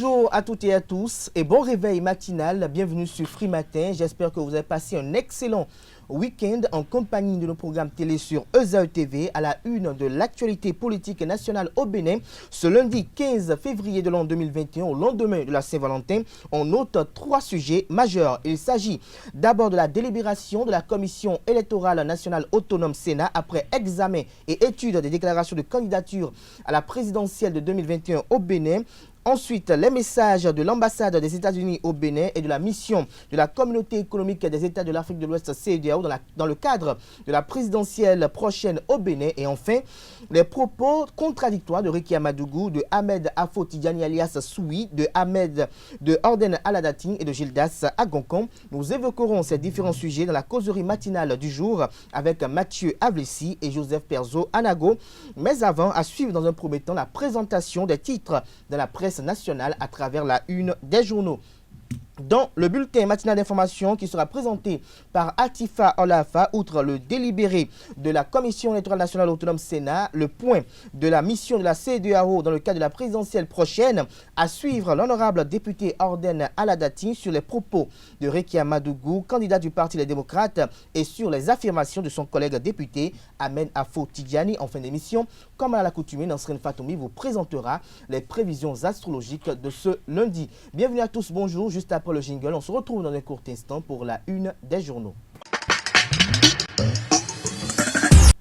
Bonjour à toutes et à tous et bon réveil matinal. Bienvenue sur Free Matin. J'espère que vous avez passé un excellent week-end en compagnie de nos programmes télé sur ESAE TV à la une de l'actualité politique nationale au Bénin. Ce lundi 15 février de l'an 2021, au lendemain de la Saint-Valentin, on note trois sujets majeurs. Il s'agit d'abord de la délibération de la Commission électorale nationale autonome Sénat après examen et étude des déclarations de candidature à la présidentielle de 2021 au Bénin. Ensuite, les messages de l'ambassade des États-Unis au Bénin et de la mission de la communauté économique des États de l'Afrique de l'Ouest CEDEAO dans le cadre de la présidentielle prochaine au Bénin. Et enfin, les propos contradictoires de Réki Amadougou, de Ahmed Afo Tidjani alias Soui, de Orden Aladatine et de Gildas Agonkon. Nous évoquerons ces différents sujets dans la causerie matinale du jour avec Mathieu Avlessi et Joseph Perzo Anago. Mais avant, à suivre dans un premier temps la présentation des titres de la presse nationale à travers la une des journaux. Dans le bulletin matinal d'information qui sera présenté par Atifa Olafa, outre le délibéré de la Commission électorale nationale autonome Sénat, le point de la mission de la CEDEAO dans le cadre de la présidentielle prochaine, à suivre l'honorable député Orden Aladatine sur les propos de Réki Amadougou, candidat du Parti des démocrates, et sur les affirmations de son collègue député Ahmed Afo Tidjani. En fin d'émission, comme à l'accoutumée, Nasrin Fatoumi vous présentera les prévisions astrologiques de ce lundi. Bienvenue à tous, bonjour. Juste après le jingle, on se retrouve dans un court instant pour la une des journaux.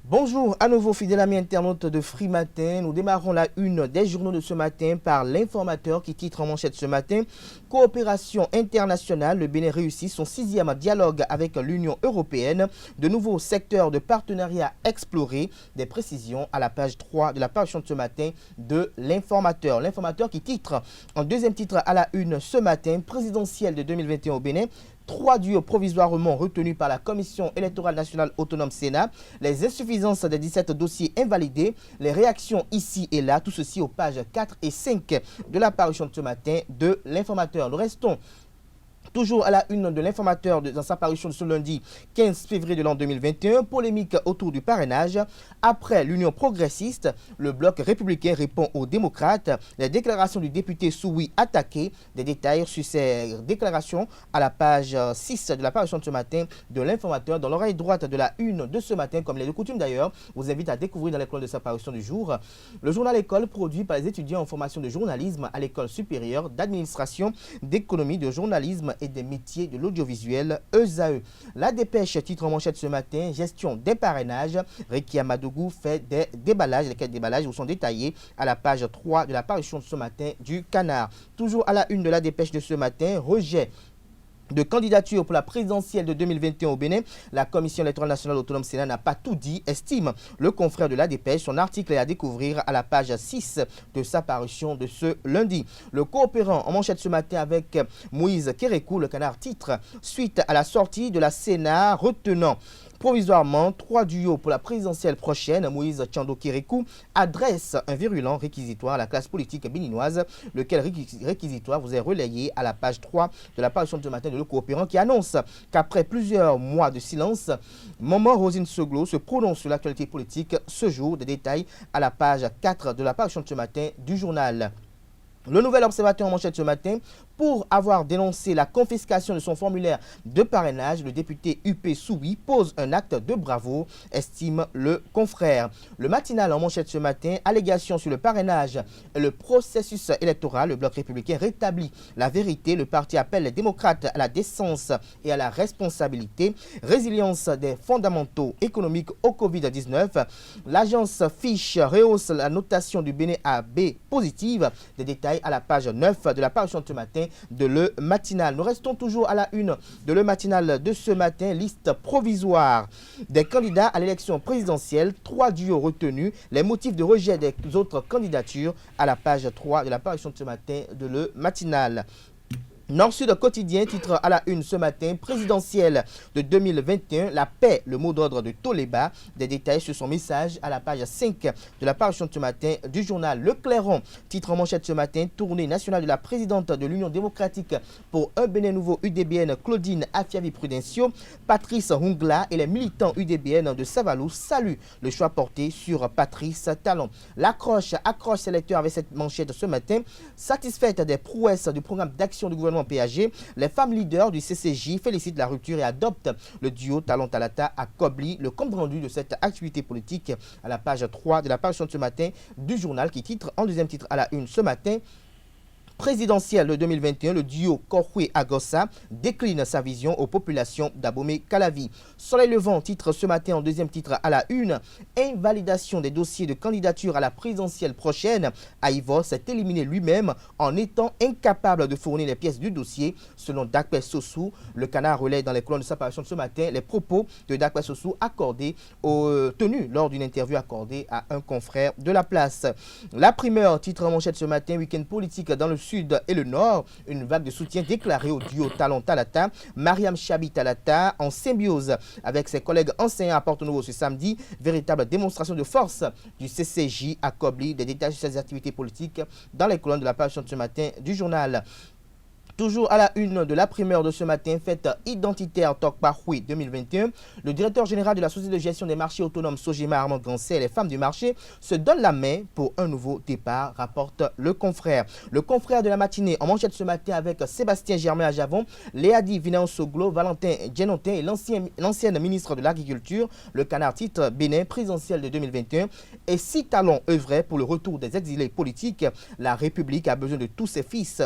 Bonjour à nouveau fidèles amis internautes de Free Matin. Nous démarrons la une des journaux de ce matin par l'informateur qui titre en manchette ce matin: coopération internationale, le Bénin réussit son 6e dialogue avec l'Union européenne. De nouveaux secteurs de partenariat explorés. Des précisions à la page 3 de la parution de ce matin de l'informateur. L'informateur qui titre en deuxième titre à la une ce matin: présidentielle de 2021 au Bénin. 3 duos provisoirement retenus par la Commission électorale nationale autonome Sénat, les insuffisances des 17 dossiers invalidés, les réactions ici et là, tout ceci aux pages 4 et 5 de la parution de ce matin de l'informateur. Nous restons toujours à la une de l'informateur dans sa parution de ce lundi 15 février de l'an 2021, polémique autour du parrainage. Après l'Union progressiste, le bloc républicain répond aux démocrates. Les déclarations du député Soui attaquées. Des détails sur ces déclarations à la page 6 de la parution de ce matin de l'informateur. Dans l'oreille droite de la une de ce matin, comme il est de coutume d'ailleurs, vous invite à découvrir dans les colonnes de sa parution du jour le journal École produit par les étudiants en formation de journalisme à l'École supérieure d'administration, d'économie, de journalisme et des métiers de l'audiovisuel ESAE. La dépêche titre en manchette ce matin: gestion des parrainages. Réki Amadougou fait des déballages. Lesquels déballages vous sont détaillés à la page 3 de la parution de ce matin du Canard. Toujours à la une de la dépêche de ce matin: rejet de candidature pour la présidentielle de 2021 au Bénin. La Commission électorale nationale autonome Sénat n'a pas tout dit, estime le confrère de la dépêche. Son article est à découvrir à la page 6 de sa parution de ce lundi. Le coopérant en manchette ce matin avec Moïse Kérékou, le Canard titre: suite à la sortie de la Sénat retenant provisoirement 3 duos pour la présidentielle prochaine, Moïse Tchando Kérékou adresse un virulent réquisitoire à la classe politique béninoise, lequel réquisitoire vous est relayé à la page 3 de la parution de ce matin de le coopérant, qui annonce qu'après plusieurs mois de silence, Maman Rosine Seglo se prononce sur l'actualité politique ce jour. Des détails à la page 4 de la parution de ce matin du journal. Le Nouvel Observateur en manchette ce matin: pour avoir dénoncé la confiscation de son formulaire de parrainage, le député UP Soui pose un acte de bravoure, estime le confrère. Le Matinal en manchette ce matin: allégation sur le parrainage et le processus électoral. Le bloc républicain rétablit la vérité. Le parti appelle les démocrates à la décence et à la responsabilité. Résilience des fondamentaux économiques au Covid-19. L'agence Fiche rehausse la notation du Bénin à B positive. Des détails à la page 9 de la parution de ce matin de Le Matinal. Nous restons toujours à la une de Le Matinal de ce matin: liste provisoire des candidats à l'élection présidentielle, 3 duos retenus, les motifs de rejet des autres candidatures à la page 3 de la parution de ce matin de Le Matinal. Nord-Sud quotidien, titre à la une ce matin, présidentielle de 2021, la paix, le mot d'ordre de Toleba. Des détails sur son message à la page 5 de la parution de ce matin du journal Le Clairon. Titre en manchette ce matin, tournée nationale de la présidente de l'Union démocratique pour un Bénin nouveau UDBN, Claudine Afiavi-Prudencio. Patrice Hungla et les militants UDBN de Savalou saluent le choix porté sur Patrice Talon. L'accroche ses lecteurs avec cette manchette ce matin. Satisfaite des prouesses du programme d'action du gouvernement PAG, les femmes leaders du CCJ félicitent la rupture et adoptent le duo Talon-Talata à Kobli. Le compte rendu de cette activité politique à la page 3 de la parution de ce matin du journal qui titre en deuxième titre à la une ce matin. Présidentielle de 2021, le duo Korhwe-Agossa décline sa vision aux populations d'Abomey-Calavi. Soleil levant, titre ce matin en deuxième titre à la une. Invalidation des dossiers de candidature à la présidentielle prochaine. Aïvos s'est éliminé lui-même en étant incapable de fournir les pièces du dossier. Selon Dakpe Sossou, le canard relaie dans les colonnes de sa parution de ce matin les propos de Dakpe Sossou tenus lors d'une interview accordée à un confrère de la place. La primeur, titre en manchette ce matin, week-end politique dans le Sud et le Nord, une vague de soutien déclarée au duo Talon-Talata. Mariam Chabi-Talata, en symbiose avec ses collègues enseignants à Porto-Novo ce samedi, véritable démonstration de force du CCJ à Kobli. Des détails sur ses activités politiques dans les colonnes de la parution de ce matin du journal. Toujours à la une de la primeur de ce matin, fête identitaire Tokpahoui 2021, le directeur général de la Société de gestion des marchés autonomes Sogema Armand Gansé et les femmes du marché se donnent la main pour un nouveau départ, rapporte le confrère. Le confrère de la matinée en manchette ce matin avec Sébastien Germain à Javon, Léadi Vinan-Soglo, Valentin Djenotin et l'ancienne ministre de l'Agriculture. Le canard titre Bénin présidentiel de 2021 et 6 talons œuvraient pour le retour des exilés politiques. La République a besoin de tous ses fils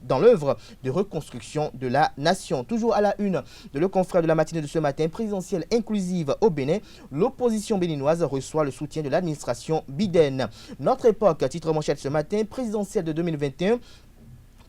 dans l'œuvre de reconstruction de la nation. Toujours à la une de le confrère de la matinée de ce matin, présidentielle inclusive au Bénin, l'opposition béninoise reçoit le soutien de l'administration Biden. Notre époque, titre manchette ce matin, présidentielle de 2021,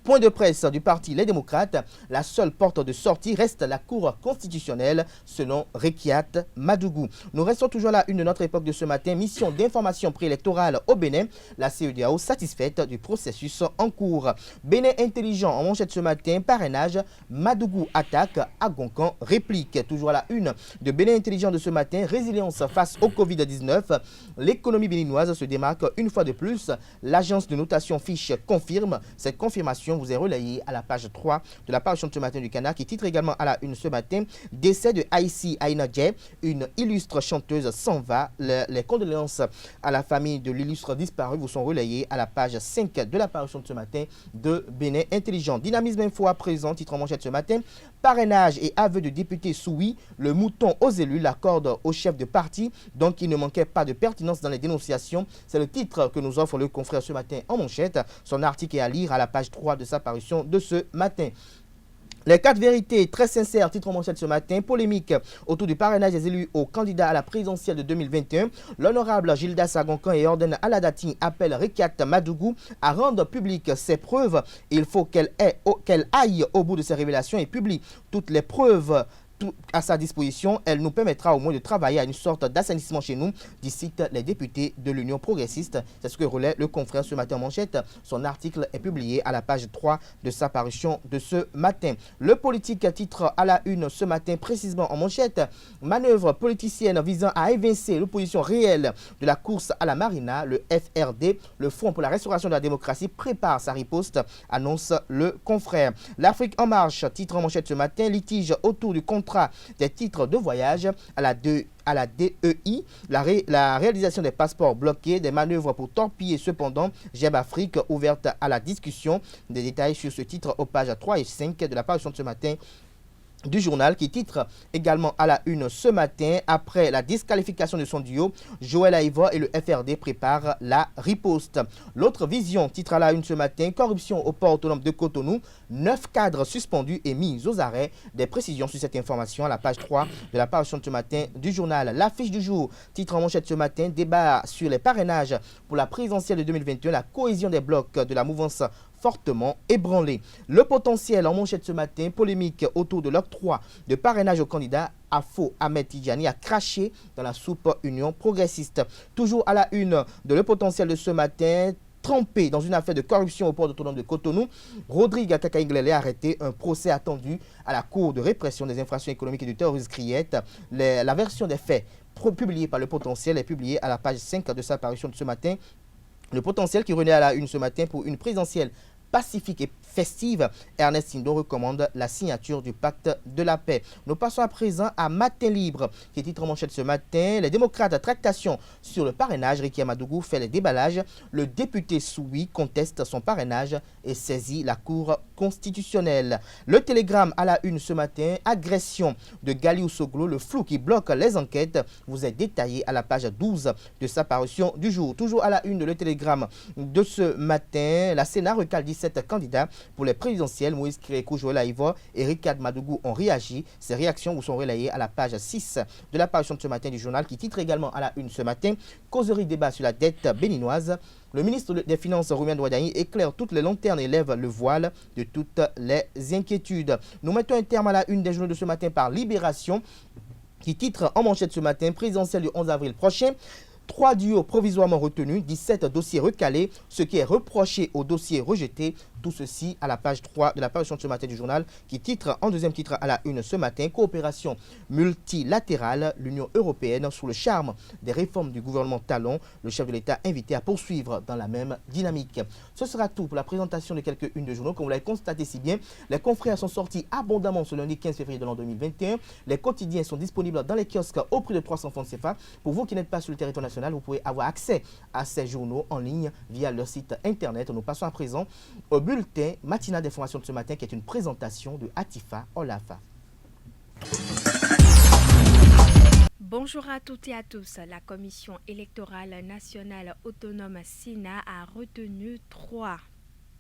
point de presse du parti Les Démocrates, la seule porte de sortie reste la Cour constitutionnelle selon Rekiat Madougou. Nous restons toujours là, une de notre époque de ce matin, mission d'information préélectorale au Bénin, la CEDEAO satisfaite du processus en cours. Bénin intelligent en manchette ce matin, parrainage, Madougou attaque, Agoncan réplique. Toujours à la une de Bénin intelligent de ce matin, résilience face au Covid-19, l'économie béninoise se démarque une fois de plus. L'agence de notation Fitch confirme cette confirmation vous est relayé à la page 3 de la parution de ce matin du Canard qui titre également à la une ce matin décès de Aïssi Aïna Djé, une illustre chanteuse s'en va. Les condoléances à la famille de l'illustre disparu vous sont relayées à la page 5 de la parution de ce matin de Bénin Intelligent. Dynamisme Info à présent, titre en manchette ce matin, parrainage et aveu de député Soui, le mouton aux élus, l'accorde au chef de parti, donc il ne manquait pas de pertinence dans les dénonciations. C'est le titre que nous offre le confrère ce matin en manchette. Son article est à lire à la page 3 de sa parution de ce matin. Les 4 vérités très sincères, titre en manchette ce matin, polémique autour du parrainage des élus aux candidats à la présidentielle de 2021. L'honorable Gildas Agoncan et ordonne à la Datine appelle Rekiat Madougou à rendre publiques ses preuves. Il faut qu'elle aille au bout de ses révélations et publie toutes les preuves à sa disposition. Elle nous permettra au moins de travailler à une sorte d'assainissement chez nous, d'ici les députés de l'Union progressiste. C'est ce que relaie le confrère ce matin en manchette. Son article est publié à la page 3 de sa parution de ce matin. Le politique titre à la une ce matin précisément en manchette, manœuvre politicienne visant à évincer l'opposition réelle de la course à la marina. Le FRD, le Front pour la restauration de la démocratie, prépare sa riposte, annonce le confrère. L'Afrique en marche, titre en manchette ce matin, litige autour du contrat des titres de voyage à la DEI, la réalisation des passeports bloqués, des manœuvres pour torpiller cependant GEB Afrique ouverte à la discussion. Des détails sur ce titre aux pages 3 et 5 de la parution de ce matin du journal qui titre également à la une ce matin, après la disqualification de son duo, Joël Aïva et le FRD préparent la riposte. L'autre vision titre à la une ce matin, corruption au port autonome de Cotonou, 9 cadres suspendus et mis aux arrêts. Des précisions sur cette information à la page 3 de la parution de ce matin du journal. L'affiche du jour, titre en manchette ce matin, débat sur les parrainages pour la présidentielle de 2021, la cohésion des blocs de la mouvance fortement ébranlé. Le potentiel en manchette ce matin, polémique autour de l'octroi de parrainage au candidat Afo Ahmed Tidjani a craché dans la soupe Union progressiste. Toujours à la une de le potentiel de ce matin, trempé dans une affaire de corruption au port autonome de Cotonou. Rodrigue Akakaïglele est arrêté. Un procès attendu à la Cour de répression des infractions économiques et du terrorisme CRIET. La version des faits publiée par Le Potentiel est publiée à la page 5 de sa parution de ce matin. Le Potentiel qui renaît à la une ce matin pour une présidentielle pacifique et festive. Ernest Sindo recommande la signature du pacte de la paix. Nous passons à présent à Matin Libre, qui est titre en manchette ce matin. Les démocrates, tractation sur le parrainage. Ricky Amadougou fait les déballages. Le député Soui conteste son parrainage et saisit la Cour constitutionnelle. Le Télégramme à la une ce matin. Agression de Galiou Soglo, le flou qui bloque les enquêtes. Vous est détaillé à la page 12 de sa parution du jour. Toujours à la une de Le Télégramme de ce matin. La Sénat recale 17 candidats pour les présidentielles. Moïse Kérékou, Joël Aïvo et Ricard Madougou ont réagi. Ces réactions vous sont relayées à la page 6 de la parution de ce matin du journal qui titre également à la une ce matin. Causerie débat sur la dette béninoise. Le ministre des Finances, Roumien Douadani, éclaire toutes les lanternes et lève le voile de toutes les inquiétudes. Nous mettons un terme à la une des journaux de ce matin par Libération qui titre en manchette ce matin, présidentielle du 11 avril prochain. 3 duos provisoirement retenus, 17 dossiers recalés, ce qui est reproché aux dossiers rejetés. Tout ceci à la page 3 de la parution de ce matin du journal qui titre en deuxième titre à la une ce matin, coopération multilatérale, l'Union européenne sous le charme des réformes du gouvernement Talon, le chef de l'État invité à poursuivre dans la même dynamique. Ce sera tout pour la présentation de quelques-unes de journaux. Comme vous l'avez constaté si bien, les confrères sont sortis abondamment ce lundi 15 février de l'an 2021. Les quotidiens sont disponibles dans les kiosques au prix de 300 francs CFA. Pour vous qui n'êtes pas sur le territoire national, vous pouvez avoir accès à ces journaux en ligne via leur site internet. Nous passons à présent au bulletin matinal d'information de ce matin qui est une présentation de Atifa Olafa. Bonjour à toutes et à tous. La Commission électorale nationale autonome SINA a retenu 3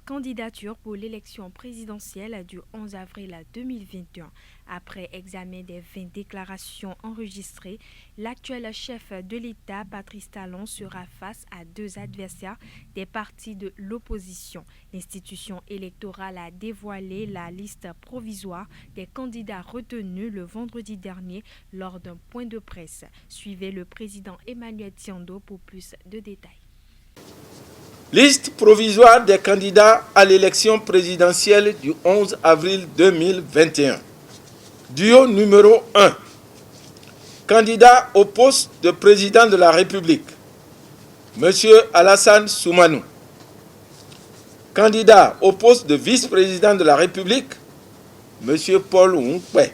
candidatures pour l'élection présidentielle du 11 avril 2021. Après examen des 20 déclarations enregistrées, l'actuel chef de l'État, Patrice Talon, sera face à 2 adversaires des partis de l'opposition. L'institution électorale a dévoilé la liste provisoire des candidats retenus le vendredi dernier lors d'un point de presse. Suivez le président Emmanuel Tiando pour plus de détails. Liste provisoire des candidats à l'élection présidentielle du 11 avril 2021. Duo numéro 1. Candidat au poste de président de la République, M. Alassane Soumanou. Candidat au poste de vice-président de la République, M. Paul Oungpé.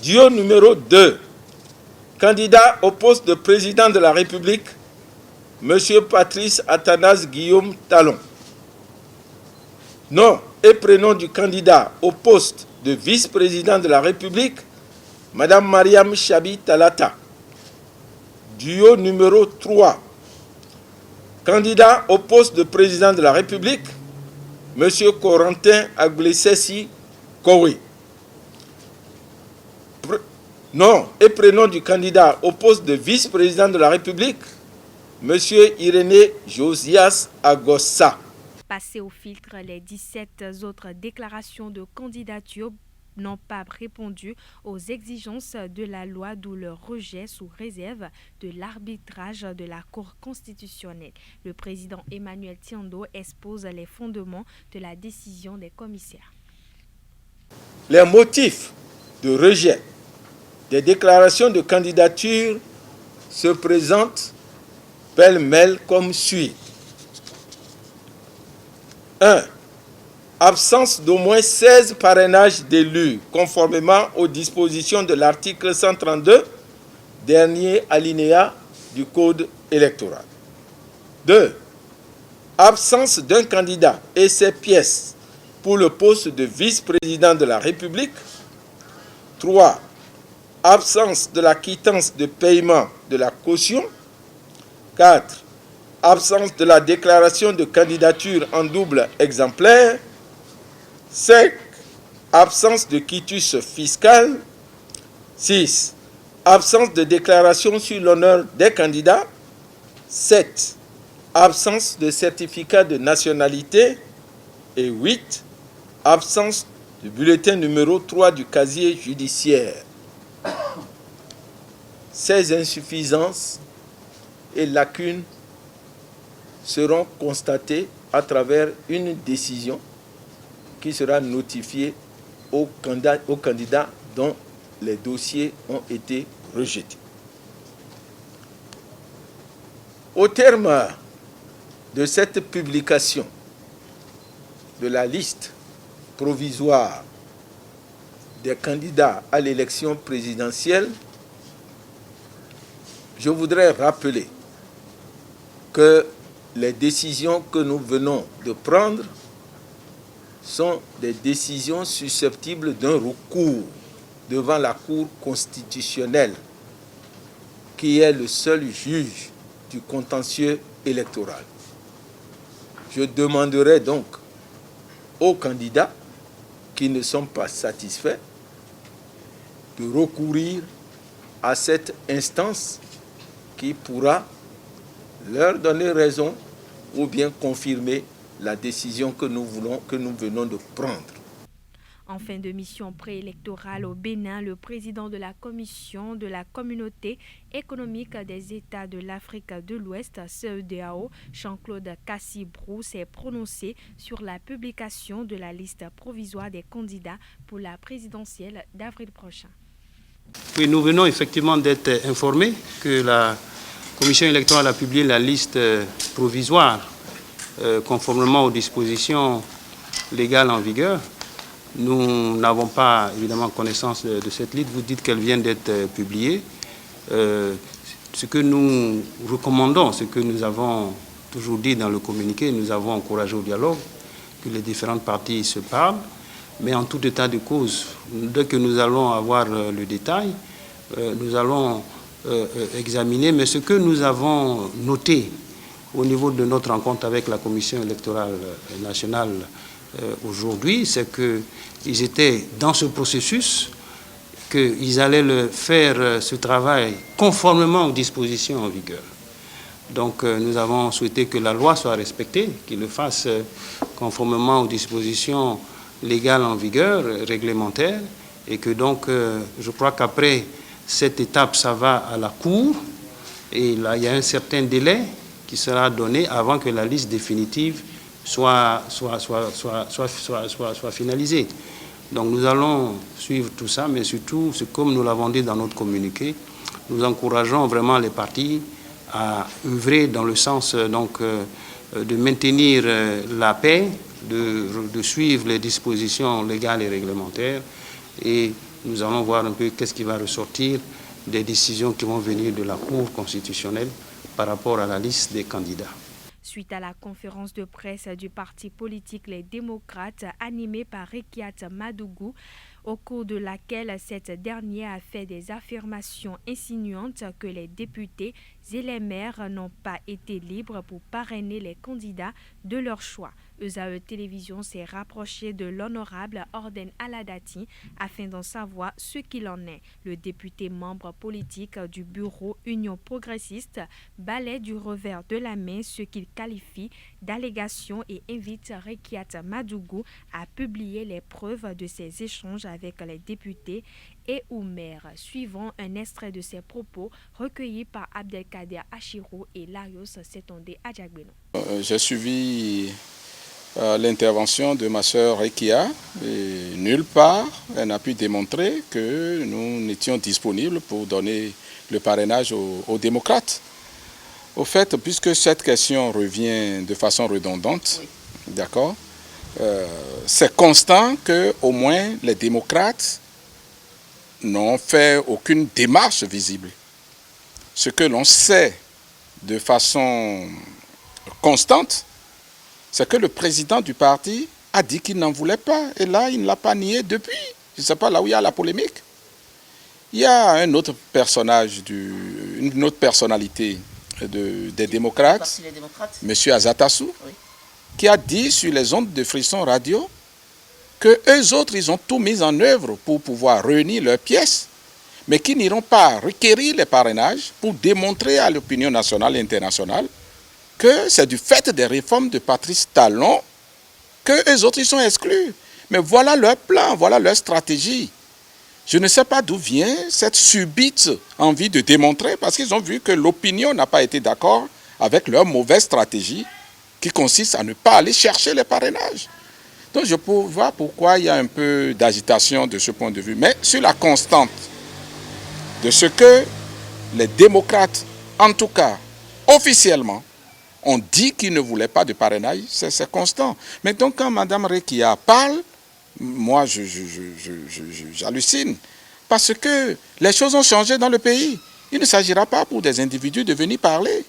Duo numéro 2. Candidat au poste de président de la République, M. Patrice Athanas Guillaume Talon. Nom et prénom du candidat au poste de vice-président de la République, Mme Mariam Chabi Talata. Duo numéro 3. Candidat au poste de président de la République, M. Corentin Aglesesi Kowe. Nom et prénom du candidat au poste de vice-président de la République, Monsieur Irénée Josias Agossa. Passé au filtre, les 17 autres déclarations de candidature n'ont pas répondu aux exigences de la loi, d'où leur rejet sous réserve de l'arbitrage de la Cour constitutionnelle. Le président Emmanuel Tiando expose les fondements de la décision des commissaires. Les motifs de rejet des déclarations de candidature se présentent pêle-mêle comme suit. 1. Absence d'au moins 16 parrainages d'élus, conformément aux dispositions de l'article 132, dernier alinéa du Code électoral. 2. Absence d'un candidat et ses pièces pour le poste de vice-président de la République. 3. Absence de la quittance de paiement de la caution. 4. Absence de la déclaration de candidature en double exemplaire. 5. Absence de quitus fiscal. 6. Absence de déclaration sur l'honneur des candidats. 7. Absence de certificat de nationalité. Et 8. Absence du bulletin numéro 3 du casier judiciaire. Ces insuffisances et lacunes seront constatées à travers une décision qui sera notifiée aux candidats dont les dossiers ont été rejetés. Au terme de cette publication de la liste provisoire des candidats à l'élection présidentielle, je voudrais rappeler que les décisions que nous venons de prendre sont des décisions susceptibles d'un recours devant la Cour constitutionnelle, qui est le seul juge du contentieux électoral. Je demanderai donc aux candidats qui ne sont pas satisfaits de recourir à cette instance qui pourra leur donner raison ou bien confirmer la décision que nous venons de prendre. En fin de mission préélectorale au Bénin, le président de la Commission de la Communauté économique des États de l'Afrique de l'Ouest, CEDEAO, Jean-Claude Cassibrou, s'est prononcé sur la publication de la liste provisoire des candidats pour la présidentielle d'avril prochain. Oui, nous venons effectivement d'être informés que la Commission électorale a publié la liste provisoire conformément aux dispositions légales en vigueur. Nous n'avons pas évidemment connaissance de cette liste. Vous dites qu'elle vient d'être publiée. Ce que nous recommandons, ce que nous avons toujours dit dans le communiqué, nous avons encouragé au dialogue, que les différentes parties se parlent, mais en tout état de cause, dès que nous allons avoir le détail, nous allons examiner. Mais ce que nous avons noté au niveau de notre rencontre avec la Commission électorale nationale aujourd'hui, c'est qu'ils étaient dans ce processus, qu'ils allaient faire ce travail conformément aux dispositions en vigueur. Donc nous avons souhaité que la loi soit respectée, qu'ils le fassent conformément aux dispositions légales en vigueur, réglementaires, et que donc je crois qu'après cette étape, ça va à la Cour, et là il y a un certain délai qui sera donné avant que la liste définitive soit finalisée. Donc nous allons suivre tout ça, mais surtout, c'est comme nous l'avons dit dans notre communiqué, nous encourageons vraiment les partis à œuvrer dans le sens de maintenir la paix, de suivre les dispositions légales et réglementaires, et nous allons voir un peu qu'est-ce qui va ressortir des décisions qui vont venir de la Cour constitutionnelle par rapport à la liste des candidats. Suite à la conférence de presse du parti politique Les Démocrates animée par Rekiat Madougou, au cours de laquelle cette dernière a fait des affirmations insinuantes que les députés et les maires n'ont pas été libres pour parrainer les candidats de leur choix. ESAE Télévision s'est rapproché de l'honorable Orden Aladati afin d'en savoir ce qu'il en est. Le député membre politique du bureau Union progressiste balaie du revers de la main ce qu'il qualifie d'allégation et invite Rekiat Madougou à publier les preuves de ses échanges avec les députés et ou maires. Suivant un extrait de ses propos recueillis par Abdelkader Achirou et Larios Setonde Adjagbeno. J'ai suivi l'intervention de ma sœur Rekia et nulle part elle n'a pu démontrer que nous n'étions disponibles pour donner le parrainage aux démocrates. Au fait, puisque cette question revient de façon redondante, oui. D'accord, c'est constant qu'au moins les démocrates n'ont fait aucune démarche visible. Ce que l'on sait de façon constante, c'est que le président du parti a dit qu'il n'en voulait pas. Et là, il ne l'a pas nié depuis. Je ne sais pas là où il y a la polémique. Il y a un autre personnage, une autre personnalité des démocrates, M. Azatassou, oui, qui a dit sur les ondes de Frisson Radio que eux autres, ils ont tout mis en œuvre pour pouvoir réunir leurs pièces, mais qui n'iront pas requérir les parrainages pour démontrer à l'opinion nationale et internationale que c'est du fait des réformes de Patrice Talon que eux autres, ils sont exclus. Mais voilà leur plan, voilà leur stratégie. Je ne sais pas d'où vient cette subite envie de démontrer, parce qu'ils ont vu que l'opinion n'a pas été d'accord avec leur mauvaise stratégie qui consiste à ne pas aller chercher les parrainages. Donc je peux voir pourquoi il y a un peu d'agitation de ce point de vue. Mais sur la constante de ce que les démocrates, en tout cas officiellement, ont dit qu'ils ne voulaient pas de parrainage, c'est constant. Mais donc quand Mme Rekia parle, moi j'hallucine. Parce que les choses ont changé dans le pays. Il ne s'agira pas pour des individus de venir parler.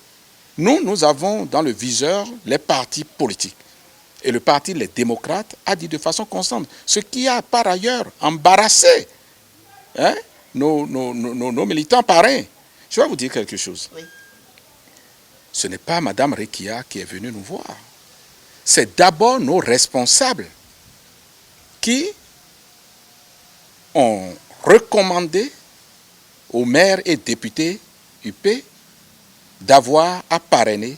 Nous avons dans le viseur les partis politiques. Et le parti, les démocrates, a dit de façon constante, ce qui a par ailleurs embarrassé nos militants parrains. Je vais vous dire quelque chose. Oui. Ce n'est pas Mme Rekia qui est venue nous voir. C'est d'abord nos responsables qui ont recommandé aux maires et députés UP d'avoir à parrainer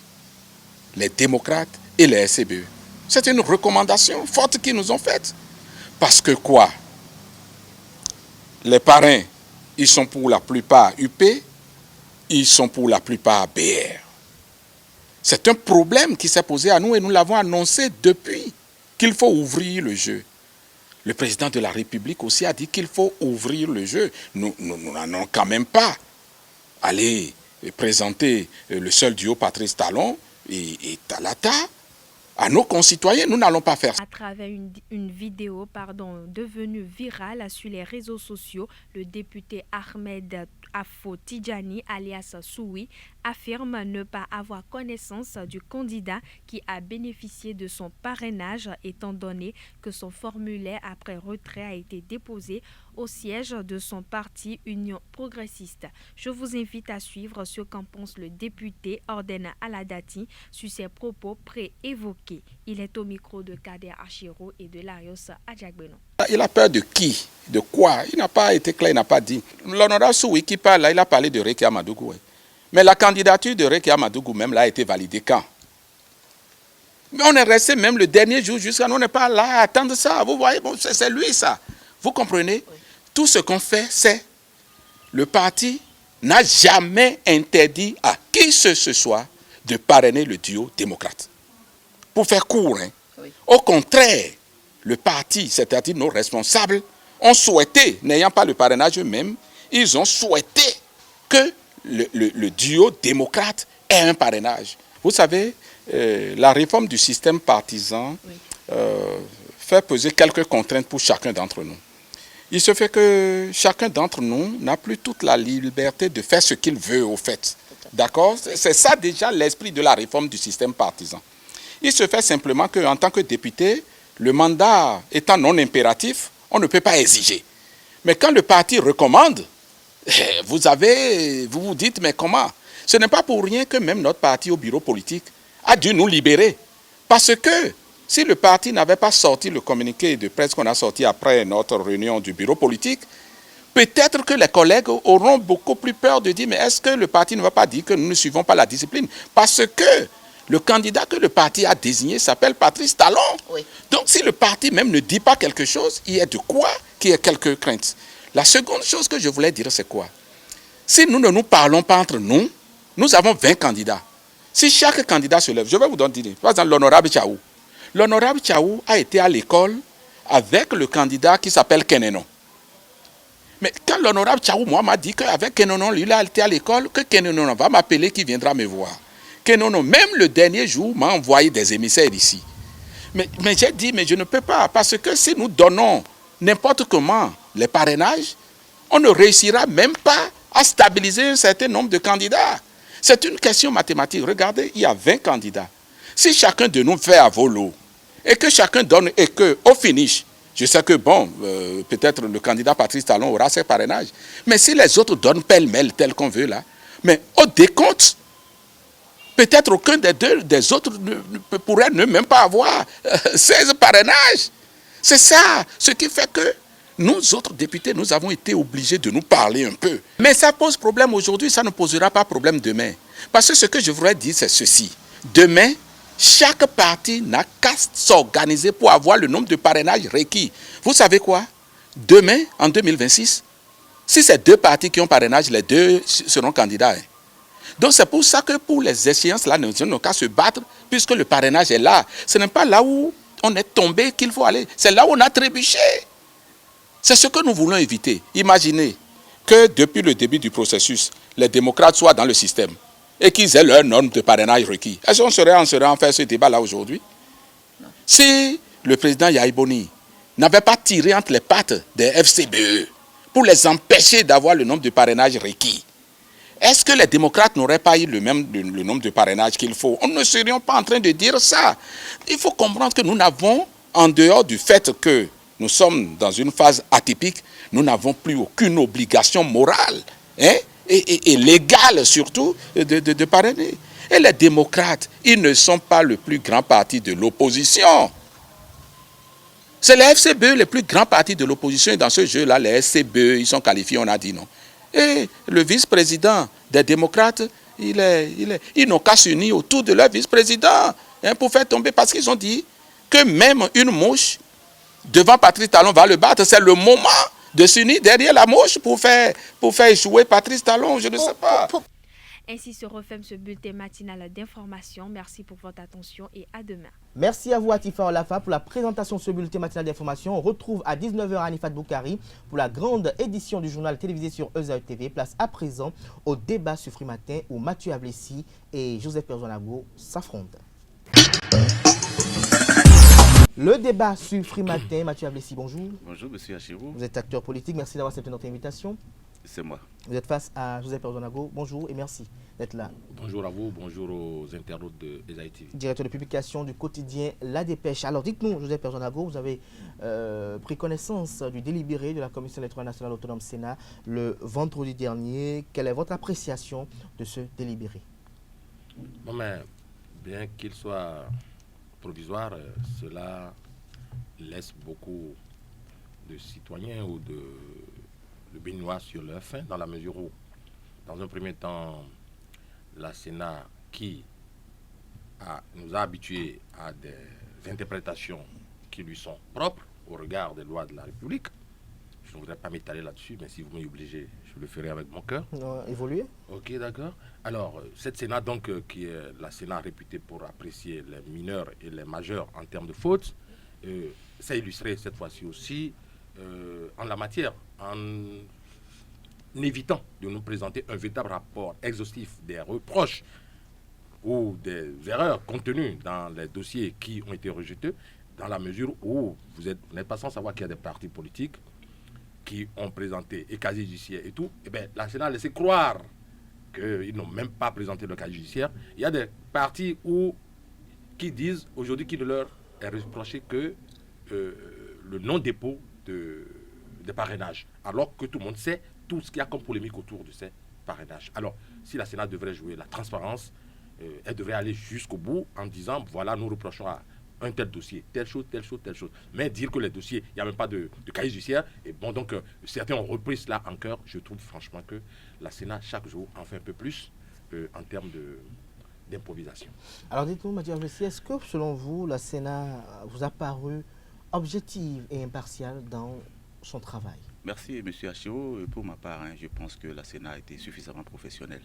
les démocrates et les SCBE. C'est une recommandation forte qu'ils nous ont faite. Parce que quoi? Les parrains, ils sont pour la plupart UP, ils sont pour la plupart BR. C'est un problème qui s'est posé à nous et nous l'avons annoncé depuis qu'il faut ouvrir le jeu. Le président de la République aussi a dit qu'il faut ouvrir le jeu. Nous n'allons quand même pas aller présenter le seul duo Patrice Talon et Talata à nos concitoyens. Nous n'allons pas faire ça. À travers une vidéo devenue virale sur les réseaux sociaux, le député Ahmed Afo Tidjani, alias Soui, affirme ne pas avoir connaissance du candidat qui a bénéficié de son parrainage, étant donné que son formulaire après retrait a été déposé au siège de son parti Union progressiste. Je vous invite à suivre ce qu'en pense le député Ordena Aladati sur ses propos pré-évoqués. Il est au micro de Kader Achiro et de Larios Adjagbeno. Il a peur de qui? De quoi? Il n'a pas été clair, il n'a pas dit. L'honorable Soui qui parle là, il a parlé de Rekia Madougou. Mais la candidature de Rekia Madougou même là a été validée quand? Mais on est resté même le dernier jour jusqu'à nous, on n'est pas là à attendre ça. Vous voyez, bon, c'est lui ça. Vous comprenez? Oui. Tout ce qu'on fait, c'est le parti n'a jamais interdit à qui ce soit de parrainer le duo démocrate. Pour faire court, hein. Oui. Au contraire, le parti, c'est-à-dire nos responsables, ont souhaité, n'ayant pas le parrainage eux-mêmes, ils ont souhaité que le duo démocrate ait un parrainage. Vous savez, la réforme du système partisan fait peser quelques contraintes pour chacun d'entre nous. Il se fait que chacun d'entre nous n'a plus toute la liberté de faire ce qu'il veut au fait. D'accord? C'est ça déjà l'esprit de la réforme du système partisan. Il se fait simplement qu'en tant que député, le mandat étant non impératif, on ne peut pas exiger. Mais quand le parti recommande, vous vous dites, mais comment? Ce n'est pas pour rien que même notre parti au bureau politique a dû nous libérer. Parce que si le parti n'avait pas sorti le communiqué de presse qu'on a sorti après notre réunion du bureau politique, peut-être que les collègues auront beaucoup plus peur de dire, mais est-ce que le parti ne va pas dire que nous ne suivons pas la discipline? Parce que le candidat que le parti a désigné s'appelle Patrice Talon. Oui. Donc si le parti même ne dit pas quelque chose, il y a de quoi qu'il y ait quelques craintes. La seconde chose que je voulais dire, c'est quoi? Si nous ne nous parlons pas entre nous, nous avons 20 candidats. Si chaque candidat se lève, je vais vous donner, par exemple, l'honorable Tchaou. L'honorable Tchaou a été à l'école avec le candidat qui s'appelle Kenenon. Mais quand l'honorable Tchaou, moi, m'a dit qu'avec Kenenon, lui, il a été à l'école, que Kenenon va m'appeler, qu'il viendra me voir. Kenenon, même le dernier jour, m'a envoyé des émissaires ici. Mais j'ai dit, mais je ne peux pas, parce que si nous donnons n'importe comment les parrainages, on ne réussira même pas à stabiliser un certain nombre de candidats. C'est une question mathématique. Regardez, il y a 20 candidats. Si chacun de nous fait à volo, et que chacun donne, et qu'au finish, je sais que bon, peut-être le candidat Patrice Talon aura ses parrainages, mais si les autres donnent pêle-mêle tel qu'on veut là, mais au décompte, peut-être aucun des autres ne pourrait ne même pas avoir 16 parrainages. C'est ça, ce qui fait que nous autres députés, nous avons été obligés de nous parler un peu. Mais ça pose problème aujourd'hui, ça ne posera pas problème demain. Parce que ce que je voudrais dire, c'est ceci. Demain, chaque parti n'a qu'à s'organiser pour avoir le nombre de parrainages requis. Vous savez quoi? Demain, en 2026, si c'est 2 partis qui ont parrainage, les 2 seront candidats. Donc c'est pour ça que pour les échéances, là, nous n'avons qu'à se battre, puisque le parrainage est là. Ce n'est pas là où on est tombé qu'il faut aller, c'est là où on a trébuché. C'est ce que nous voulons éviter. Imaginez que depuis le début du processus, les démocrates soient dans le système et qu'ils aient leur norme de parrainage requis. Est-ce qu'on serait en faire ce débat-là aujourd'hui? Si le président Yaïboni n'avait pas tiré entre les pattes des FCBE pour les empêcher d'avoir le nombre de parrainages requis, est-ce que les démocrates n'auraient pas eu le nombre de parrainages qu'il faut? On ne serait pas en train de dire ça. Il faut comprendre que nous n'avons, en dehors du fait que nous sommes dans une phase atypique, nous n'avons plus aucune obligation morale et légale surtout de parrainer. Et les démocrates, ils ne sont pas le plus grand parti de l'opposition. C'est les FCBE, les plus grands partis de l'opposition. Et dans ce jeu-là, les FCBE, ils sont qualifiés, on a dit non. Et le vice-président des démocrates, ils n'ont qu'à s'unir autour de leur vice-président pour faire tomber, parce qu'ils ont dit que même une mouche devant Patrice Talon va le battre. C'est le moment de s'unir derrière la mouche pour faire échouer Patrice Talon, je ne sais pas. Ainsi se referme ce bulletin matinal d'information. Merci pour votre attention et à demain. Merci à vous, Atifa Olafa, pour la présentation de ce bulletin matinal d'information. On retrouve à 19h Anifat Boukari pour la grande édition du journal télévisé sur EZA TV. Place à présent au débat sur Free Matin où Mathieu Ablessi et Joseph Perzonago s'affrontent. Le débat sur Free Matin, Mathieu Ablessi, bonjour. Bonjour, monsieur Achirou. Vous êtes acteur politique, merci d'avoir accepté notre invitation. C'est moi. Vous êtes face à Joseph Perzonago, bonjour et merci d'être là. Bonjour à vous, bonjour aux internautes de EZA TV. Directeur de publication du quotidien La Dépêche. Alors dites-nous, Joseph Perzonago, vous avez pris connaissance du délibéré de la Commission électorale nationale autonome Sénat le vendredi dernier. Quelle est votre appréciation de ce délibéré? Bon, mais bien qu'il soit provisoire, cela laisse beaucoup de citoyens ou de béninois sur leur faim, dans la mesure où, dans un premier temps, la Sénat qui nous a habitués à des interprétations qui lui sont propres au regard des lois de la République. Je ne voudrais pas m'étaler là-dessus, mais si vous m'y obligez, je le ferai avec mon cœur. Évoluer. Ok, d'accord. Alors, cette Sénat, donc, qui est la Sénat réputée pour apprécier les mineurs et les majeurs en termes de fautes, s'est illustrée cette fois-ci aussi en la matière, en évitant de nous présenter un véritable rapport exhaustif des reproches ou des erreurs contenues dans les dossiers qui ont été rejetés, dans la mesure où vous n'êtes pas sans savoir qu'il y a des partis politiques qui ont présenté et casier judiciaire et tout. Eh bien, la Sénat a laissé croire qu'ils n'ont même pas présenté le casier judiciaire. Il y a des partis qui disent aujourd'hui qu'il ne leur est reproché que le non-dépôt de parrainage, alors que tout le monde sait tout ce qu'il y a comme polémique autour de ces parrainages. Alors, si la Sénat devrait jouer la transparence, elle devrait aller jusqu'au bout en disant, voilà, nous reprochons à un tel dossier, telle chose, telle chose, telle chose. Mais dire que les dossiers, il n'y a même pas de casier judiciaire, et bon, donc, certains ont repris cela en cœur. Je trouve franchement que la Sénat, chaque jour, en fait un peu plus en termes d'improvisation. Alors, dites-nous, Mathieu Ablessi, est-ce que, selon vous, la Sénat vous a paru objective et impartiale dans son travail? Merci, M. Achiro. Pour ma part, je pense que la Sénat a été suffisamment professionnelle.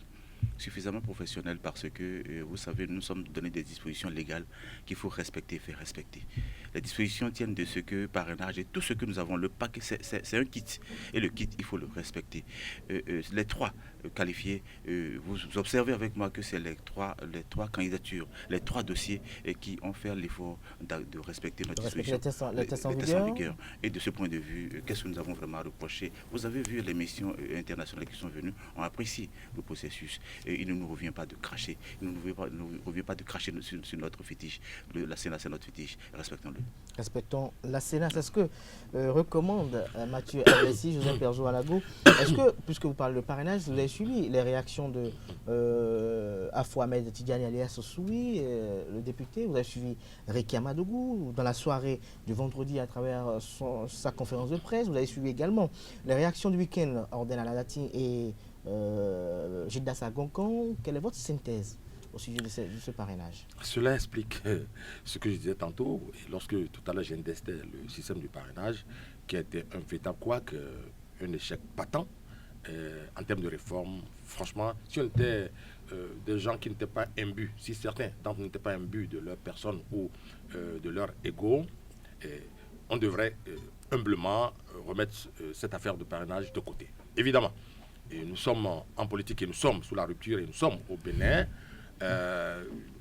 Suffisamment professionnelle parce que, vous savez, nous sommes donné des dispositions légales qu'il faut respecter et faire respecter. Les dispositions tiennent de ce que parrainage et tout ce que nous avons, le paquet, c'est un kit. Et le kit, il faut le respecter. Les trois qualifiés, vous observez avec moi que c'est les trois candidatures, les trois dossiers qui ont fait l'effort de respecter notre disposition. Les tests en vigueur. Et de ce point de vue, qu'est-ce que nous avons vraiment reproché? Vous avez vu les missions internationales qui sont venues, on apprécie le processus. Et il ne nous revient pas de cracher. Il ne nous revient pas de cracher sur notre fétiche. La Sénat, c'est notre fétiche. Respectons-le. Respectons la Sénat. C'est ce que recommande Mathieu Ablessi, Joseph Perzonago. Est-ce que, puisque vous parlez de parrainage, vous avez suivi les réactions de Afou Ahmed Tidjani alias Soui, le député? Vous avez suivi Rekia Amadougou dans la soirée du vendredi à travers sa conférence de presse. Vous avez suivi également les réactions du week-end Orden Aladati et Gilda Sagonkan. Quelle est votre synthèse au sujet de ce parrainage? Cela explique ce que je disais tantôt, et lorsque tout à l'heure j'indestais le système du parrainage, qui a été un véritable couac, un échec patent en termes de réforme. Franchement, si on était des gens qui n'étaient pas imbus, si certains d'entre eux n'étaient pas imbus de leur personne ou de leur ego, on devrait humblement remettre cette affaire de parrainage de côté. Évidemment, et nous sommes en politique et nous sommes sous la rupture et nous sommes au Bénin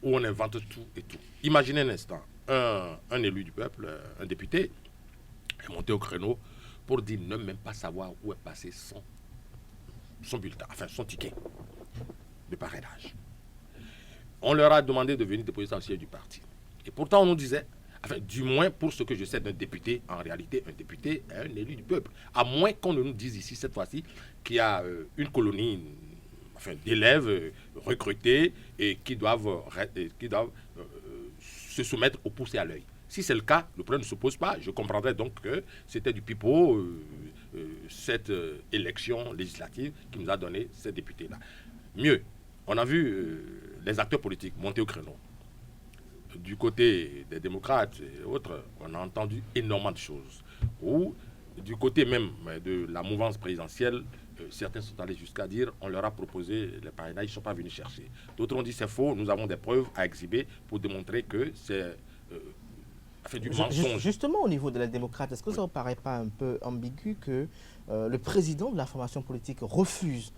où on invente tout et tout. Imaginez un instant, un élu du peuple, un député, est monté au créneau pour dire ne même pas savoir où est passé son bulletin, enfin son ticket de parrainage. On leur a demandé de venir déposer ça au siège du parti. Et pourtant, on nous disait, enfin, du moins pour ce que je sais d'un député, en réalité, un député est un élu du peuple. À moins qu'on ne nous dise ici, cette fois-ci, qu'il y a une colonie d'élèves recrutés et qui doivent se soumettre au pouce et à l'œil. Si c'est le cas, le problème ne se pose pas. Je comprendrais donc que c'était du pipeau, cette élection législative qui nous a donné ces députés-là. Mieux, on a vu les acteurs politiques monter au créneau. Du côté des démocrates et autres, on a entendu énormément de choses. Ou du côté même de la mouvance présidentielle, certains sont allés jusqu'à dire on leur a proposé les parrainages, ils ne sont pas venus chercher. D'autres ont dit c'est faux, nous avons des preuves à exhiber pour démontrer que c'est du mensonge. Justement, au niveau de la démocrate, est-ce que ça ne vous paraît pas un peu ambigu que le président de la formation politique refuse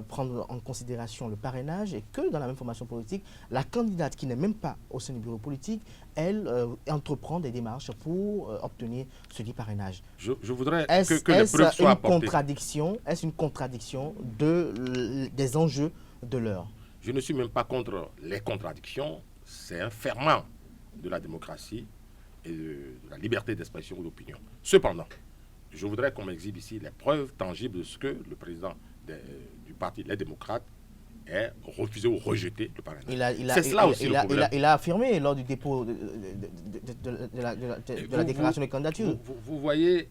prendre en considération le parrainage et que dans la même formation politique, la candidate qui n'est même pas au sein du bureau politique, elle entreprend des démarches pour obtenir ce dit parrainage. Je voudrais que les preuves soient apportées. Est-ce une contradiction des enjeux de l'heure? Je ne suis même pas contre les contradictions, c'est un ferment de la démocratie et de la liberté d'expression ou d'opinion. Cependant, je voudrais qu'on m'exhibe ici les preuves tangibles de ce que le président du parti Les Démocrates ait refusé ou rejeté le parrainage. C'est cela aussi le problème. Il a affirmé lors du dépôt de la déclaration de candidature. Vous voyez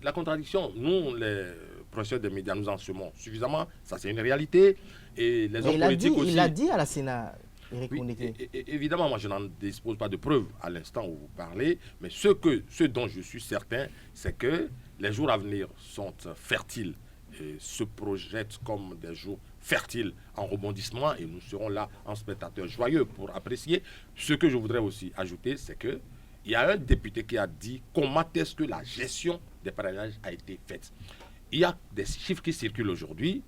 la contradiction. Nous, les professeurs des médias, nous en semons suffisamment. Ça, c'est une réalité. Et les hommes politiques aussi. Il l'a dit à la Sénat. Oui, évidemment, moi je n'en dispose pas de preuves à l'instant où vous parlez, mais ce dont je suis certain, c'est que les jours à venir sont fertiles et se projettent comme des jours fertiles en rebondissement et nous serons là en spectateurs joyeux pour apprécier. Ce que je voudrais aussi ajouter, c'est qu'il y a un député qui a dit comment est-ce que la gestion des parrainages a été faite. Il y a des chiffres qui circulent aujourd'hui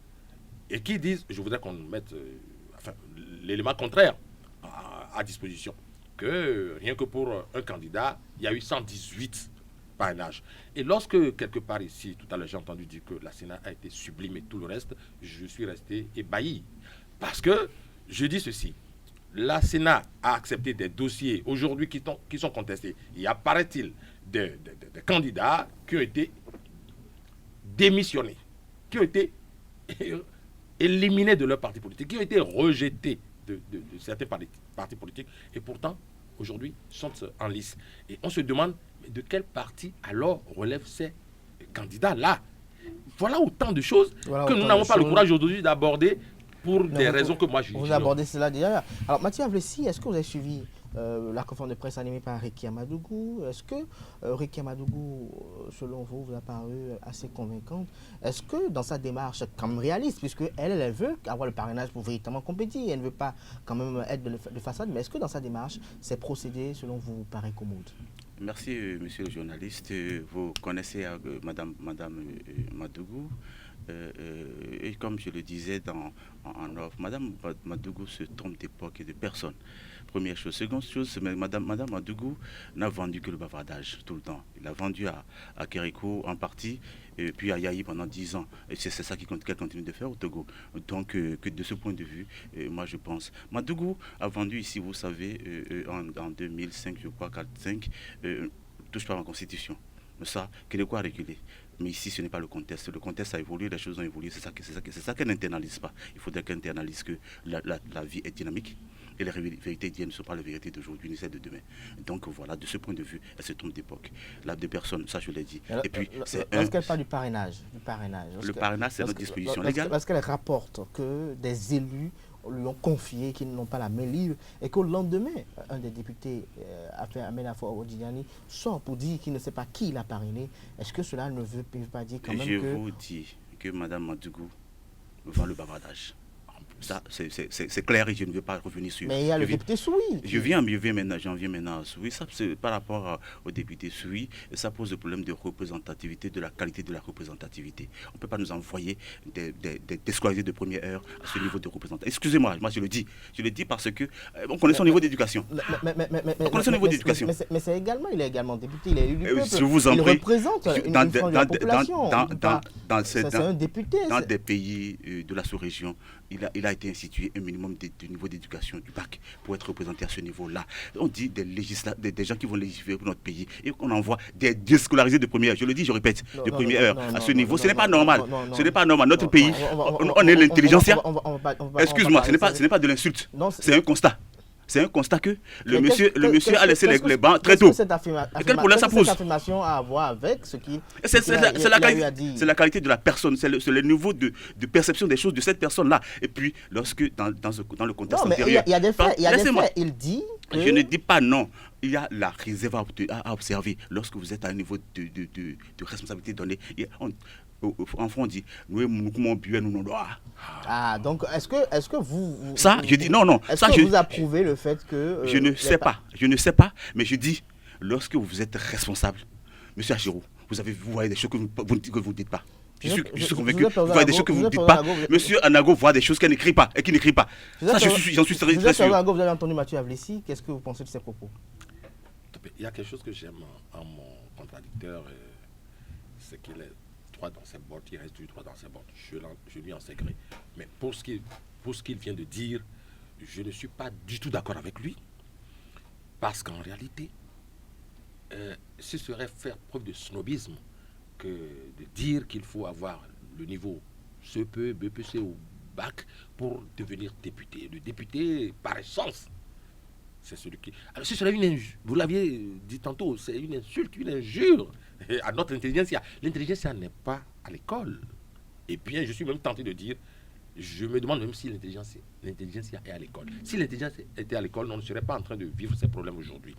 et qui disent, je voudrais qu'on mette l'élément contraire à disposition, que rien que pour un candidat, il y a eu 118 parrainages. Et lorsque, quelque part ici, tout à l'heure, j'ai entendu dire que la Sénat a été sublimée, tout le reste, je suis resté ébahi. Parce que, je dis ceci, la Sénat a accepté des dossiers aujourd'hui qui sont contestés. Il apparaît-il des candidats qui ont été démissionnés, qui ont été éliminés de leur parti politique, qui ont été rejetés de certains partis politiques, et pourtant, aujourd'hui, sont en lice. Et on se demande, mais de quel parti alors relèvent ces candidats-là? Voilà autant de choses que nous n'avons pas le courage aujourd'hui d'aborder pour des raisons que moi je Vous abordez cela déjà. Alors, Mathieu Avlessi, est-ce que vous avez suivi la conférence de presse animée par Rekia Amadougou? Est-ce que Rekia Amadougou, selon vous, vous a paru assez convaincante? Est-ce que dans sa démarche, comme réaliste, puisque elle veut avoir le parrainage pour véritablement compétir, elle ne veut pas quand même être de façade, mais est-ce que dans sa démarche, ces procédés, selon vous, vous paraît commode? Merci, monsieur le journaliste. Vous connaissez Madame Madougou. Et comme je le disais en off, Madame Madougou se trompe d'époque et de personne. Première chose. Seconde chose, Madame Madougou n'a vendu que le bavardage tout le temps. Il a vendu à Kérékou en partie, et puis à Yahi pendant 10 ans. Et c'est ça qu'elle continue de faire au Togo. Donc, que de ce point de vue, moi je pense. Madougou a vendu ici, vous savez, en 2005, je crois, 4-5, touche pas à la Constitution. Ça, Kérékou a régulé. Mais ici, ce n'est pas le contexte. Le contexte a évolué, les choses ont évolué. C'est ça qu'elle n'internalise pas. Il faudrait qu'elle internalise que la vie est dynamique. Et les vérités d'hier ne sont pas les vérités d'aujourd'hui, ni celles de demain. Donc voilà, de ce point de vue, elle se trompe d'époque. Là, de personnes, ça je l'ai dit. Et puis, lorsqu'elle parle du parrainage. Le parrainage, c'est notre disposition légale. Parce qu'elle rapporte que des élus lui ont confié qu'ils n'ont pas la main libre et qu'au lendemain, un des députés, Amenafo Odiani, sort pour dire qu'il ne sait pas qui l'a parrainé. Est-ce que cela ne veut pas dire quand même Je vous dis que Mme Madougou vend le bavardage. Ça, c'est clair et je ne veux pas revenir sur... Mais il y a le député Soui. J'en viens maintenant à Soui. Ça, par rapport au député Soui, ça pose le problème de représentativité, de la qualité de la représentativité. On ne peut pas nous envoyer des déscolarisés de première heure à ce niveau de représentation. Excusez-moi, moi je le dis parce que on connaît son niveau d'éducation. On connaît son niveau d'éducation. Mais c'est également, il est également député, il est élu du peuple. Je vous en prie. Il représente une frange de la population. C'est un député. Dans des pays de la sous-région, il a été institué un minimum de niveau d'éducation du bac pour être représenté à ce niveau-là. On dit des gens qui vont légiférer pour notre pays et qu'on envoie des déscolarisés de première heure. Je le dis, je répète, de première heure à ce niveau. Ce n'est pas normal. Ce n'est pas normal. Notre pays, on est l'intelligentsia. Excuse-moi, ce n'est pas de l'insulte. C'est un constat. C'est un constat que le monsieur a laissé les bancs très tôt. Et quel problème ça pose? Cette affirmation a à voir avec ce qui c'est la qualité de la personne, c'est le niveau de perception des choses de cette personne-là. Et puis, lorsque dans le contexte antérieur... Il y a des faits, il dit que... Je ne dis pas non. Il y a la réserve à observer. Lorsque vous êtes à un niveau de responsabilité donnée, en France, on dit nous comment buer nous non. Ah, donc est-ce que vous ça je dis non est-ce que vous approuvez le fait que je ne sais pas, mais je dis lorsque vous êtes responsable, monsieur Achirou, vous voyez des choses que vous ne dites pas. Je suis convaincu. Vous voyez des choses que vous ne dites pas. Monsieur Anago voit des choses qu'il n'écrit pas et qui n'écrit pas. Ça, j'en suis très sûr. Vous avez entendu Mathieu Avlessi. Qu'est-ce que vous pensez de ses propos? Il y a quelque chose que j'aime en mon contradicteur, c'est qu'il est droit dans ses bottes, il reste du droit dans ses bottes. Je lui en sais gré. Mais pour ce qu'il vient de dire, je ne suis pas du tout d'accord avec lui. Parce qu'en réalité, ce serait faire preuve de snobisme que de dire qu'il faut avoir le niveau CPE, BPC ou bac pour devenir député. Le député, par essence, c'est celui qui... Alors, ce serait une injure. Vous l'aviez dit tantôt, c'est une insulte, une injure à notre intelligentsia. L'intelligentsia n'est pas à l'école. Et bien, je suis même tenté de dire, je me demande même si l'intelligentsia est à l'école. Si l'intelligentsia était à l'école, on ne serait pas en train de vivre ces problèmes aujourd'hui.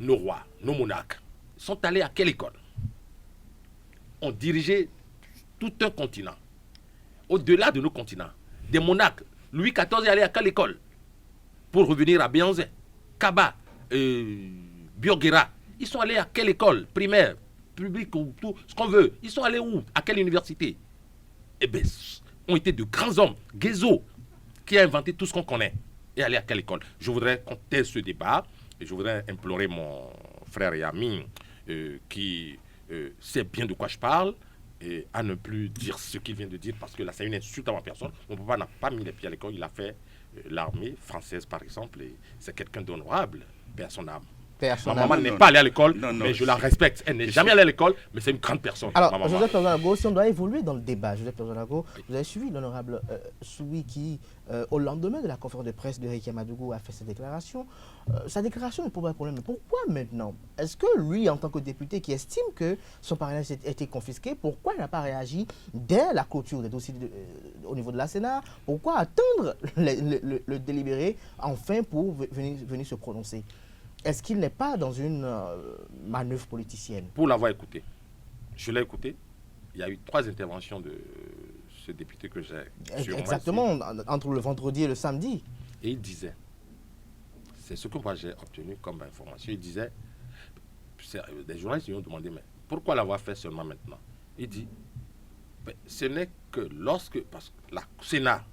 Nos rois, nos monarques sont allés à quelle école? Ont dirigé tout un continent. Au-delà de nos continents, des monarques. Louis XIV est allé à quelle école? Pour revenir à Béanzin, Kaba, Bioguera. Ils sont allés à quelle école? Primaire, publique, ou tout ce qu'on veut. Ils sont allés où? À quelle université? Eh bien, ont été de grands hommes. Guézo, qui a inventé tout ce qu'on connaît, est allé à quelle école? Je voudrais qu'on taise ce débat et je voudrais implorer mon frère et ami qui sait bien de quoi je parle et à ne plus dire ce qu'il vient de dire parce que là, c'est une insulte à ma personne. Mon papa n'a pas mis les pieds à l'école, il a fait l'armée française, par exemple, et c'est quelqu'un d'honorable, paix à son âme. Ma maman n'est pas allée à l'école, mais je la respecte. Elle n'est jamais allée à l'école, mais c'est une grande personne. Alors, Joseph Perzonago, si on doit évoluer dans le débat, Joseph Perzonago, vous avez suivi l'honorable Soui qui, au lendemain de la conférence de presse de Ricky Amadougou, a fait sa déclaration. Sa déclaration ne pose pas de problème. Mais pourquoi maintenant? Est-ce que lui, en tant que député qui estime que son parrainage a été confisqué, pourquoi il n'a pas réagi dès la clôture des dossiers au niveau de la Sénat? Pourquoi attendre le délibéré enfin pour venir se prononcer? Est-ce qu'il n'est pas dans une manœuvre politicienne? Pour l'avoir écouté, je l'ai écouté. Il y a eu 3 interventions de ce député que j'ai sur exactement, entre le vendredi et le samedi. Et il disait, c'est ce que moi j'ai obtenu comme information, il disait, des journalistes lui ont demandé, mais pourquoi l'avoir fait seulement maintenant? Il dit, ce n'est que lorsque, parce que la Sénat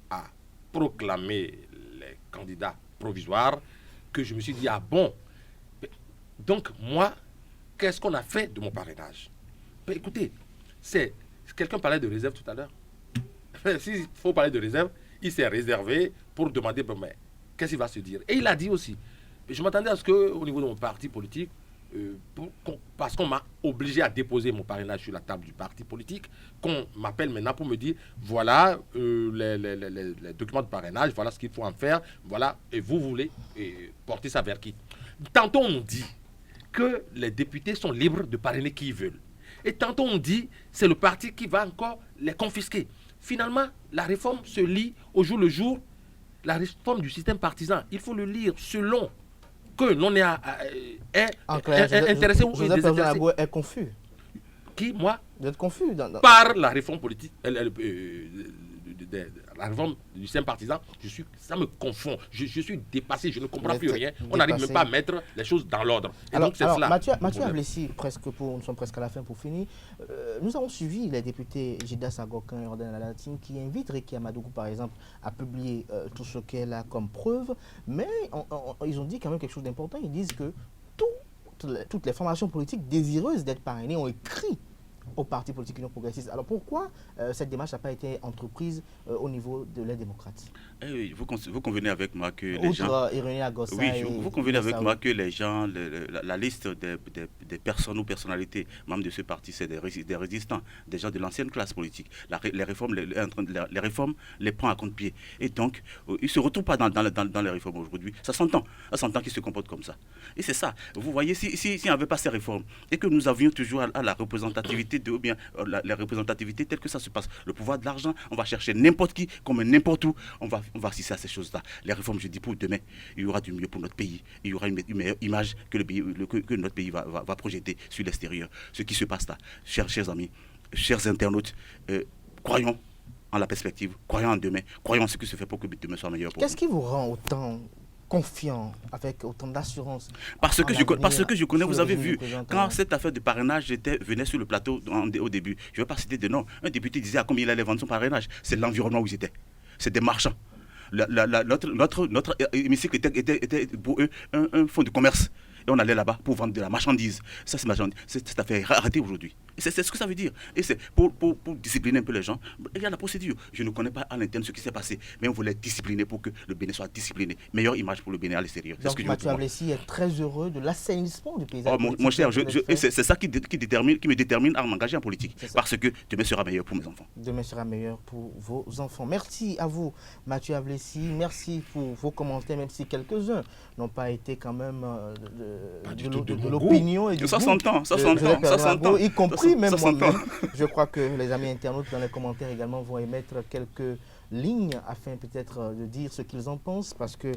a proclamé les candidats provisoires, que je me suis dit, ah bon, donc moi, qu'est-ce qu'on a fait de mon parrainage? Écoutez, quelqu'un parlait de réserve tout à l'heure. S'il faut parler de réserve, il s'est réservé pour demander, mais qu'est-ce qu'il va se dire? Et il a dit aussi, je m'attendais à ce qu'au niveau de mon parti politique, parce qu'on m'a obligé à déposer mon parrainage sur la table du parti politique, qu'on m'appelle maintenant pour me dire, voilà les documents de parrainage, voilà ce qu'il faut en faire, voilà, et vous voulez porter ça vers qui? Tantôt on dit que les députés sont libres de parrainer qui ils veulent. Et tantôt on dit c'est le parti qui va encore les confisquer. Finalement, la réforme se lit au jour le jour, la réforme du système partisan. Il faut le lire selon que l'on est intéressé ou désintéressé. Est confus. Qui, moi? Vous êtes confus par la réforme politique des la réforme du système partisan, ça me confond. Je suis dépassé, je ne comprends plus rien. On dépassé. n'arrive même pas à mettre les choses dans l'ordre. Et Alors, donc, c'est cela. Mathieu Ablessi, nous sommes presque à la fin pour finir. Nous avons suivi les députés Gilda Sagokin et Rodin Lalatine qui invitent Rekia Madougou, par exemple, à publier tout ce qu'elle a comme preuve. Mais ils ont dit quand même quelque chose d'important. Ils disent que toutes les formations politiques désireuses d'être parrainées ont écrit au parti politique Union progressiste. Alors pourquoi cette démarche n'a pas été entreprise au niveau de l'aide démocrate? Vous convenez avec moi que les gens... vous convenez avec moi que les gens, la liste des personnes ou personnalités membres de ce parti, c'est des résistants, des gens de l'ancienne classe politique. Les réformes les prend à compte-pied. Et donc, ils ne se retrouvent pas dans les réformes aujourd'hui. Ça s'entend qu'ils se comportent comme ça. Et c'est ça. Vous voyez, s'il n'y avait pas ces réformes et que nous avions toujours à la représentativité ou bien la représentativité telle que ça se passe, le pouvoir de l'argent, on va chercher n'importe qui, comme n'importe où, on va assister à ces choses-là. Les réformes, je dis pour demain, il y aura du mieux pour notre pays, il y aura une meilleure image que notre pays va projeter sur l'extérieur. Ce qui se passe là, chers amis, chers internautes, croyons en la perspective, croyons en demain, croyons en ce qui se fait pour que demain soit meilleur pour nous. Qu'est-ce qui vous rend autant confiant, avec autant d'assurance? Parce que je connais, vous avez vu, quand cette affaire de parrainage venait sur le plateau au début, je ne vais pas citer de nom, un député disait à combien il allait vendre son parrainage. C'est l'environnement où ils étaient. C'est des marchands. Notre hémicycle était pour eux un fonds de commerce. Et on allait là-bas pour vendre de la marchandise. Ça, c'est marchandise. Cette affaire est arrêtée aujourd'hui. C'est ce que ça veut dire. Et c'est pour discipliner un peu les gens. Il y a la procédure. Je ne connais pas à l'interne ce qui s'est passé, mais on voulait discipliner pour que le Bénin soit discipliné. Meilleure image pour le Bénin à l'extérieur. Donc Mathieu Ablessi est très heureux de l'assainissement du paysage politique. Mon cher, c'est ça qui me détermine à m'engager en politique. Parce que demain sera meilleur pour mes enfants. Demain sera meilleur pour vos enfants. Merci à vous, Mathieu Ablessi. Merci pour vos commentaires, même si quelques-uns n'ont pas été quand même de l'opinion et du ça s'entend, y compris même moi-même. Je crois que les amis internautes dans les commentaires également vont émettre quelques lignes afin peut-être de dire ce qu'ils en pensent, parce que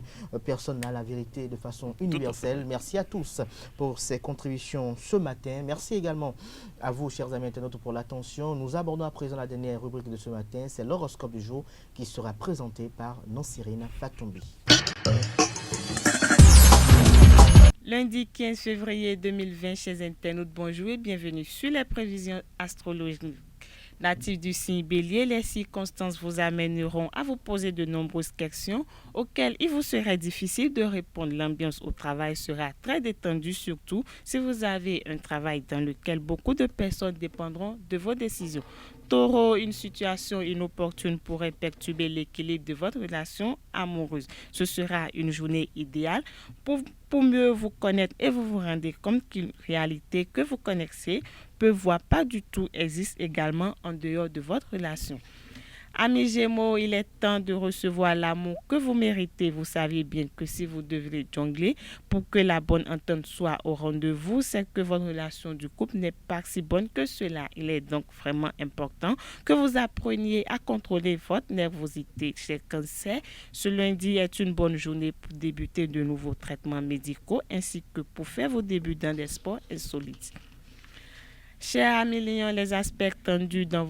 personne n'a la vérité de façon universelle. Merci à tous pour ces contributions ce matin. Merci également à vous, chers amis internautes, pour l'attention. Nous abordons à présent la dernière rubrique de ce matin. C'est l'horoscope du jour qui sera présenté par Nancirine Fatombi. Lundi 15 février 2020, chers internautes, bonjour et bienvenue sur les prévisions astrologiques. Natifs du signe Bélier, les circonstances vous amèneront à vous poser de nombreuses questions auxquelles il vous serait difficile de répondre. L'ambiance au travail sera très détendue, surtout si vous avez un travail dans lequel beaucoup de personnes dépendront de vos décisions. Taureau, une situation inopportune pourrait perturber l'équilibre de votre relation amoureuse. Ce sera une journée idéale pour mieux vous connaître et vous vous rendez compte qu'une réalité que vous connaissez peut voir pas du tout existe également en dehors de votre relation. Amis Gémeaux, il est temps de recevoir l'amour que vous méritez. Vous savez bien que si vous devrez jongler pour que la bonne entente soit au rendez-vous, c'est que votre relation du couple n'est pas si bonne que cela. Il est donc vraiment important que vous appreniez à contrôler votre nervosité. Chez Cancer, ce lundi est une bonne journée pour débuter de nouveaux traitements médicaux ainsi que pour faire vos débuts dans des sports insolites. Chers amis Lions, les aspects tendus dans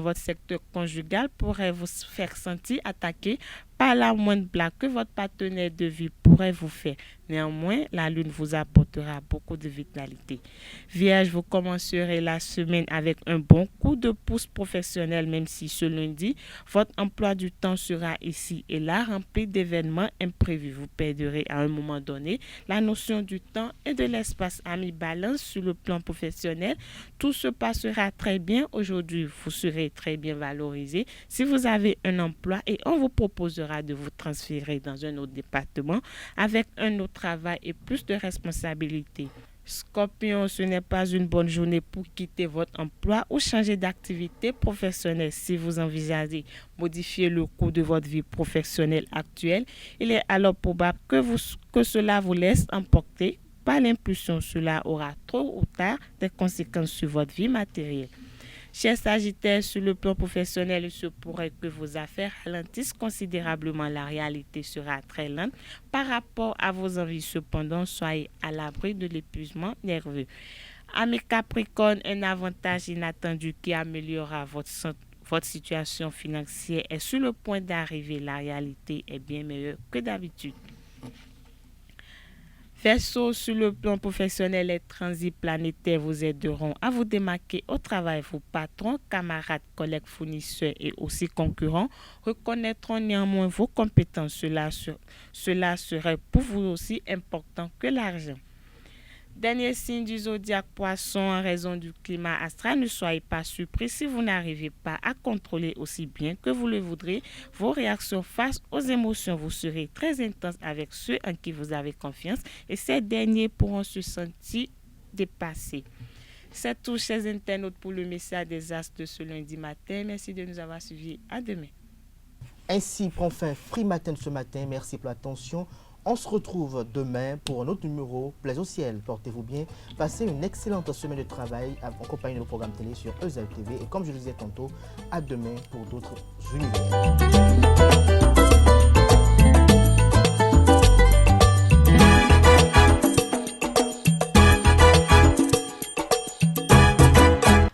votre secteur conjugal pourraient vous faire sentir attaqué par la moindre blague que votre partenaire de vie pourrait vous faire. Néanmoins, la lune vous apportera beaucoup de vitalité. Vierge, vous commencerez la semaine avec un bon coup de pouce professionnel, même si ce lundi, votre emploi du temps sera ici et là rempli d'événements imprévus. Vous perdrez à un moment donné la notion du temps et de l'espace. Ami Balance, sur le plan professionnel, tout se passera très bien aujourd'hui. Vous serez très bien valorisé si vous avez un emploi et on vous proposera de vous transférer dans un autre département avec un autre travail et plus de responsabilités. Scorpion, ce n'est pas une bonne journée pour quitter votre emploi ou changer d'activité professionnelle. Si vous envisagez modifier le cours de votre vie professionnelle actuelle, il est alors probable que cela vous laisse emporter par l'impulsion. Cela aura tôt ou tard des conséquences sur votre vie matérielle. Chers Sagittaires, sur le plan professionnel, il se pourrait que vos affaires ralentissent considérablement. La réalité sera très lente par rapport à vos envies. Cependant, soyez à l'abri de l'épuisement nerveux. Amis Capricorne, un avantage inattendu qui améliorera votre situation financière est sur le point d'arriver. La réalité est bien meilleure que d'habitude. Verseau, sur le plan professionnel, les transits planétaires vous aideront à vous démarquer au travail. Vos patrons, camarades, collègues, fournisseurs et aussi concurrents reconnaîtront néanmoins vos compétences. Cela serait pour vous aussi important que l'argent. Dernier signe du zodiaque Poisson, en raison du climat astral, ne soyez pas surpris si vous n'arrivez pas à contrôler aussi bien que vous le voudrez vos réactions face aux émotions. Vous serez très intense avec ceux en qui vous avez confiance et ces derniers pourront se sentir dépassés. C'est tout, chers internautes, pour le message des astres de ce lundi matin. Merci de nous avoir suivis. À demain. Ainsi prend fin Free Matin de ce matin. Merci pour l'attention. On se retrouve demain pour un autre numéro. Plaise au ciel. Portez-vous bien. Passez une excellente semaine de travail en compagnie de nos programmes télé sur EZAL TV. Et comme je le disais tantôt, à demain pour d'autres univers.